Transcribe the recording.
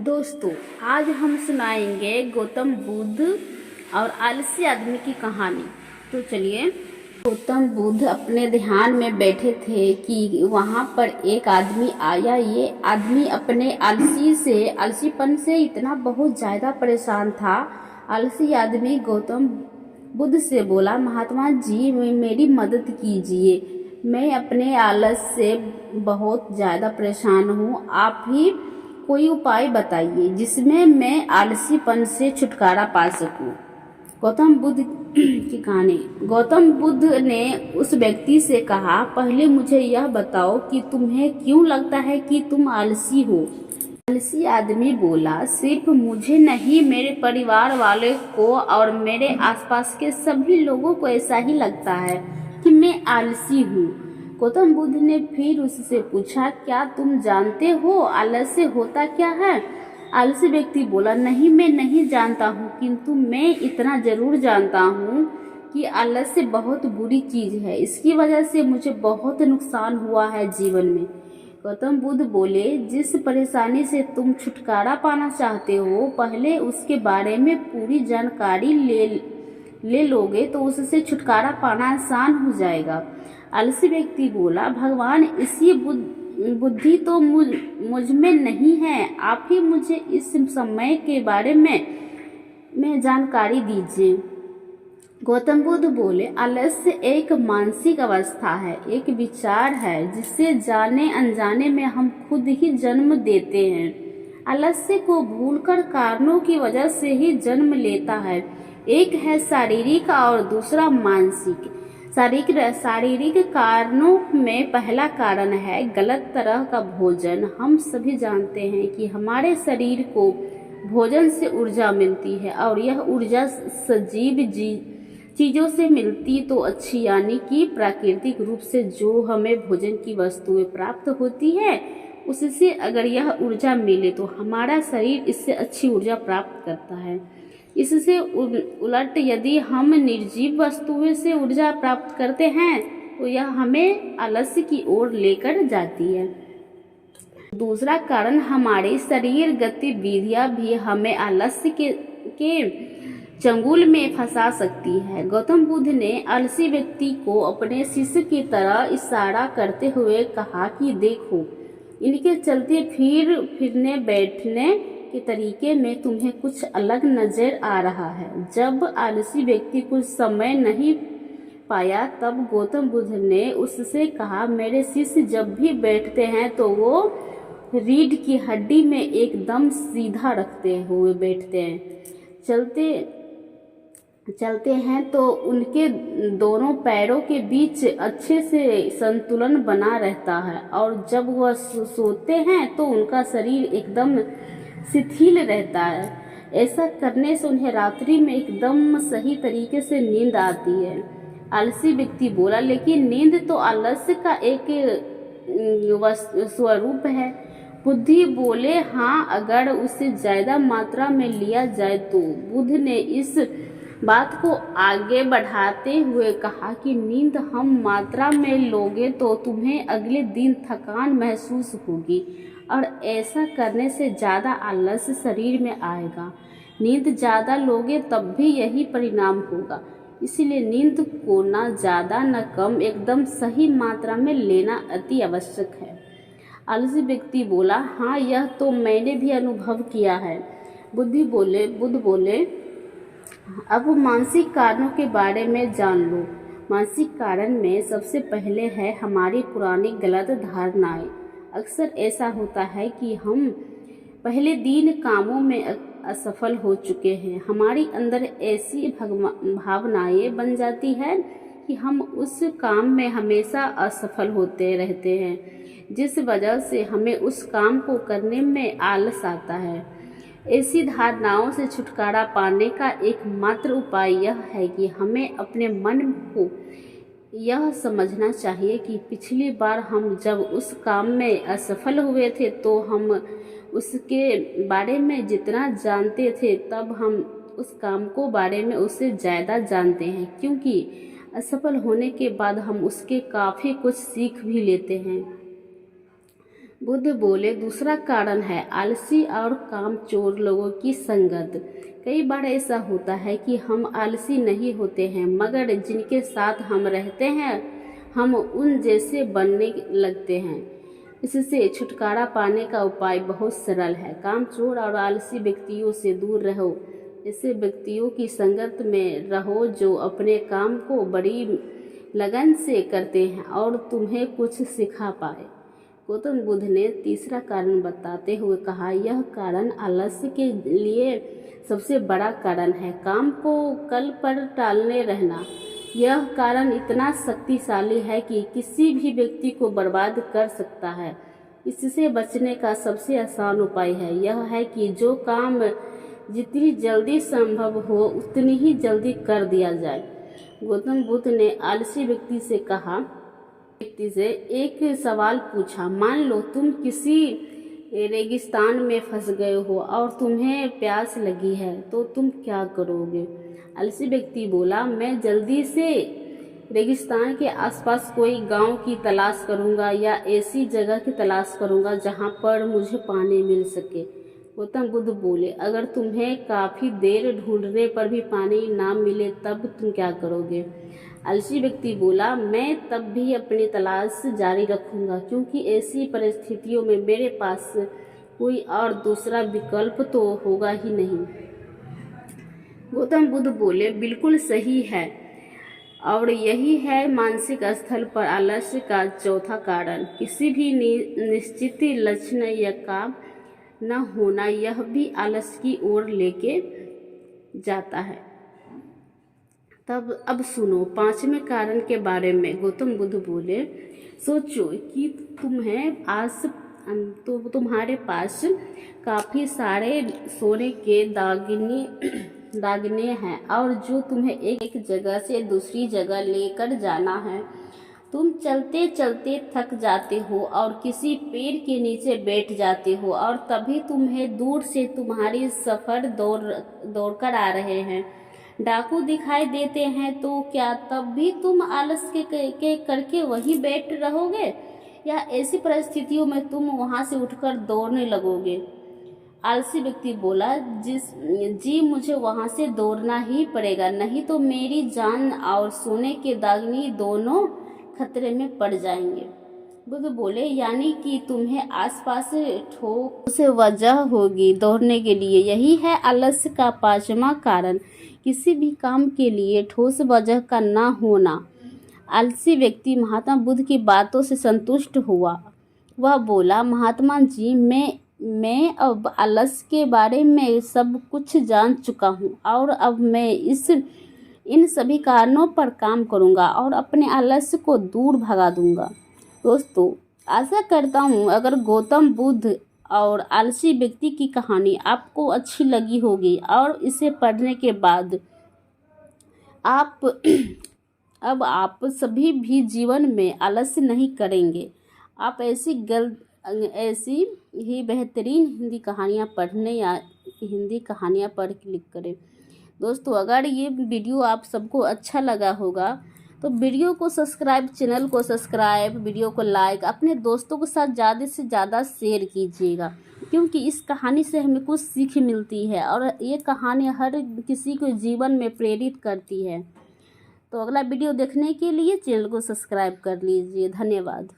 दोस्तों, आज हम सुनाएंगे गौतम बुद्ध और आलसी आदमी की कहानी। तो चलिए। गौतम बुद्ध अपने ध्यान में बैठे थे कि वहाँ पर एक आदमी आया। ये आदमी अपने आलसीपन से इतना बहुत ज़्यादा परेशान था। आलसी आदमी गौतम बुद्ध से बोला, महात्मा जी मेरी मदद कीजिए, मैं अपने आलस से बहुत ज़्यादा परेशान हूँ। आप ही कोई उपाय बताइए जिसमें मैं आलसीपन से छुटकारा पा सकूं। गौतम बुद्ध की कहानी। गौतम बुद्ध ने उस व्यक्ति से कहा, पहले मुझे यह बताओ कि तुम्हें क्यों लगता है कि तुम आलसी हो। आलसी आदमी बोला, सिर्फ मुझे नहीं, मेरे परिवार वाले को और मेरे आसपास के सभी लोगों को ऐसा ही लगता है कि मैं आलसी हूँ। गौतम बुद्ध ने फिर उससे पूछा, क्या तुम जानते हो आलस्य होता क्या है? आलसी व्यक्ति बोला, नहीं, मैं नहीं जानता हूँ, किंतु मैं इतना जरूर जानता हूँ कि आलस्य बहुत बुरी चीज है। इसकी वजह से मुझे बहुत नुकसान हुआ है जीवन में। गौतम बुद्ध बोले, जिस परेशानी से तुम छुटकारा पाना चाहते हो, पहले उसके बारे में पूरी जानकारी ले लोगे तो उससे छुटकारा पाना आसान हो जाएगा। आलसी व्यक्ति बोला, भगवान, इसी बुद्धि तो मुझ में नहीं है। आप ही मुझे इस समय के बारे में जानकारी दीजिए। गौतम बुद्ध बोले, आलस्य एक मानसिक अवस्था है, एक विचार है जिसे जाने अनजाने में हम खुद ही जन्म देते हैं। आलस्य को भूलकर कारणों की वजह से ही जन्म लेता है। एक है शारीरिक और दूसरा मानसिक। शारीरिक कारणों में पहला कारण है गलत तरह का भोजन। हम सभी जानते हैं कि हमारे शरीर को भोजन से ऊर्जा मिलती है और यह ऊर्जा सजीव चीजों से मिलती तो अच्छी, यानी कि प्राकृतिक रूप से जो हमें भोजन की वस्तुएं प्राप्त होती है उससे अगर यह ऊर्जा मिले तो हमारा शरीर इससे अच्छी ऊर्जा प्राप्त करता है। इससे उलट यदि हम निर्जीव वस्तुओं से ऊर्जा प्राप्त करते हैं तो यह हमें आलस्य की ओर लेकर जाती है। दूसरा कारण हमारी शरीर गतिविधियां भी हमें आलस्य के चंगुल में फंसा सकती है। गौतम बुद्ध ने आलसी व्यक्ति को अपने शिष्य की तरह इशारा करते हुए कहा कि देखो, इनके चलते फिरने बैठने के तरीके में तुम्हें कुछ अलग नजर आ रहा है। जब आलसी व्यक्ति कुछ समय नहीं पाया तब गौतम बुद्ध ने उससे कहा, मेरे शिष्य जब भी बैठते हैं तो वो रीढ़ की हड्डी में एकदम सीधा रखते हुए बैठते हैं। चलते हैं तो उनके दोनों पैरों के बीच अच्छे से संतुलन बना रहता है और जब वह सोते हैं तो उनका शरीर एकदम शिथिल रहता है। ऐसा करने से उन्हें रात्रि में एकदम सही तरीके से नींद आती है। आलसी व्यक्ति बोला, लेकिन नींद तो आलस्य का एक स्वरूप है। बुद्धि बोले, हाँ, अगर उसे ज्यादा मात्रा में लिया जाए तो। बुद्ध ने इस बात को आगे बढ़ाते हुए कहा कि नींद हम मात्रा में लोगे तो तुम्हें अगले दिन थकान महसूस होगी और ऐसा करने से ज़्यादा आलस्य शरीर में आएगा। नींद ज़्यादा लोगे तब भी यही परिणाम होगा। इसलिए नींद को ना ज़्यादा न कम, एकदम सही मात्रा में लेना अति आवश्यक है। आलसी व्यक्ति बोला, हाँ, यह तो मैंने भी अनुभव किया है। बुद्ध बोले, अब मानसिक कारणों के बारे में जान लो। मानसिक कारण में सबसे पहले है हमारी पुरानी गलत धारणाएं। अक्सर ऐसा होता है कि हम पहले दिन कामों में असफल हो चुके हैं। हमारी अंदर ऐसी भावनाएं बन जाती है कि हम उस काम में हमेशा असफल होते रहते हैं, जिस वजह से हमें उस काम को करने में आलस आता है। ऐसी धारणाओं से छुटकारा पाने का एकमात्र उपाय यह है कि हमें अपने मन को यह समझना चाहिए कि पिछली बार हम जब उस काम में असफल हुए थे तो हम उसके बारे में जितना जानते थे तब हम उस काम को बारे में उससे ज़्यादा जानते हैं, क्योंकि असफल होने के बाद हम उसके काफ़ी कुछ सीख भी लेते हैं। बुद्ध बोले, दूसरा कारण है आलसी और कामचोर लोगों की संगत। कई बार ऐसा होता है कि हम आलसी नहीं होते हैं, मगर जिनके साथ हम रहते हैं हम उन जैसे बनने लगते हैं। इससे छुटकारा पाने का उपाय बहुत सरल है। कामचोर और आलसी व्यक्तियों से दूर रहो। ऐसे व्यक्तियों की संगत में रहो जो अपने काम को बड़ी लगन से करते हैं और तुम्हें कुछ सिखा पाए। गौतम बुद्ध ने तीसरा कारण बताते हुए कहा, यह कारण आलस्य के लिए सबसे बड़ा कारण है, काम को कल पर टालने रहना। यह कारण इतना शक्तिशाली है कि किसी भी व्यक्ति को बर्बाद कर सकता है। इससे बचने का सबसे आसान उपाय है यह है कि जो काम जितनी जल्दी संभव हो उतनी ही जल्दी कर दिया जाए। गौतम बुद्ध ने आलसी व्यक्ति से एक सवाल पूछा, मान लो तुम किसी रेगिस्तान में फंस गए हो और तुम्हें प्यास लगी है, तो तुम क्या करोगे? आलसी व्यक्ति बोला, मैं जल्दी से रेगिस्तान के आसपास कोई गांव की तलाश करूंगा या ऐसी जगह की तलाश करूंगा जहां पर मुझे पानी मिल सके। गौतम बुद्ध बोले, अगर तुम्हें काफ़ी देर ढूंढने पर भी पानी ना मिले तब तुम क्या करोगे? आलसी व्यक्ति बोला, मैं तब भी अपनी तलाश जारी रखूंगा, क्योंकि ऐसी परिस्थितियों में मेरे पास कोई और दूसरा विकल्प तो होगा ही नहीं। गौतम बुद्ध बोले, बिल्कुल सही है, और यही है मानसिक स्थल पर आलस्य का चौथा कारण। किसी भी निश्चित लक्ष्य या काम न होना, यह भी आलस्य की ओर लेके जाता है। तब अब सुनो पांचवें कारण के बारे में। गौतम बुद्ध बोले, सोचो कि तुम्हारे पास काफ़ी सारे सोने के दागिने हैं और जो तुम्हें एक जगह से दूसरी जगह लेकर जाना है। तुम चलते चलते थक जाते हो और किसी पेड़ के नीचे बैठ जाते हो और तभी तुम्हें दूर से तुम्हारी सफ़र दौड़कर आ रहे हैं डाकू दिखाई देते हैं, तो क्या तब भी तुम आलस के करके वहीं बैठ रहोगे या ऐसी परिस्थितियों में तुम वहां से उठकर दौड़ने लगोगे? आलसी व्यक्ति बोला, जी मुझे वहां से दौड़ना ही पड़ेगा, नहीं तो मेरी जान और सोने के दागिने दोनों खतरे में पड़ जाएंगे। बुद्ध बोले, यानी कि तुम्हें आसपास ठोस वजह होगी दौड़ने के लिए। यही है आलस्य का पांचवा कारण, किसी भी काम के लिए ठोस वजह का ना होना। आलसी व्यक्ति महात्मा बुद्ध की बातों से संतुष्ट हुआ। वह बोला, महात्मा जी, मैं अब आलस्य के बारे में सब कुछ जान चुका हूँ और अब मैं इन सभी कारणों पर काम करूँगा और अपने आलस्य को दूर भगा दूँगा। दोस्तों, आशा करता हूँ अगर गौतम बुद्ध और आलसी व्यक्ति की कहानी आपको अच्छी लगी होगी और इसे पढ़ने के बाद आप सभी भी जीवन में आलस्य नहीं करेंगे। आप ऐसी ही बेहतरीन हिंदी कहानियाँ पढ़ने या हिंदी कहानियाँ पढ़ क्लिक करें। दोस्तों, अगर ये वीडियो आप सबको अच्छा लगा होगा तो वीडियो को सब्सक्राइब, चैनल को सब्सक्राइब, वीडियो को लाइक, अपने दोस्तों के साथ ज़्यादा से ज़्यादा शेयर कीजिएगा, क्योंकि इस कहानी से हमें कुछ सीख मिलती है और ये कहानी हर किसी को जीवन में प्रेरित करती है। तो अगला वीडियो देखने के लिए चैनल को सब्सक्राइब कर लीजिए। धन्यवाद।